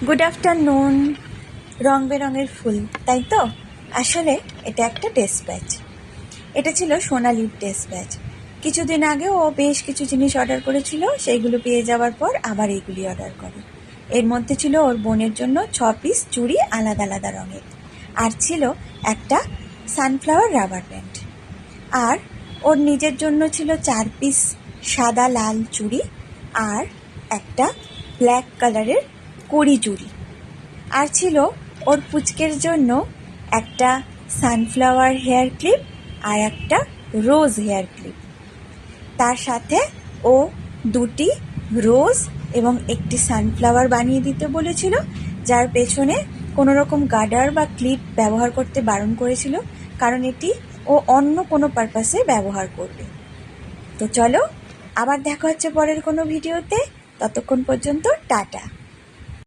Good afternoon. রং বেরঙের ফুল, তাই তো? আসলে এটা একটা ডেস্ক ব্যাচ। এটা ছিল সোনালির ডেস্ক ব্যাচ। কিছুদিন আগে ও বেশ কিছু জিনিস অর্ডার করেছিল, সেইগুলো পেয়ে যাওয়ার পর আবার এইগুলি অর্ডার করে। এর মধ্যে ছিল ওর বোনের জন্য 6 পিস চুড়ি আলাদা আলাদা রঙের, আর ছিল একটা সানফ্লাওয়ার রাবার ব্যান্ড, আর ওর নিজের জন্য ছিল 4 পিস সাদা লাল চুড়ি আর একটা ব্ল্যাক কালারের কড়ি চুড়ি, আর ছিল ওর পুচকের জন্য একটা সানফ্লাওয়ার হেয়ার ক্লিপ আর একটা রোজ হেয়ার ক্লিপ। তার সাথে ও 2টি রোজ এবং একটি সানফ্লাওয়ার বানিয়ে দিতে বলেছিল, যার পেছনে কোনো রকম গার্ডার বা ক্লিপ ব্যবহার করতে বারণ করেছিল, কারণ এটি ও অন্য কোনো পারপাসে ব্যবহার করবে। তো চলো, আবার দেখা হচ্ছে পরের কোনো ভিডিওতে। ততক্ষণ পর্যন্ত টাটা।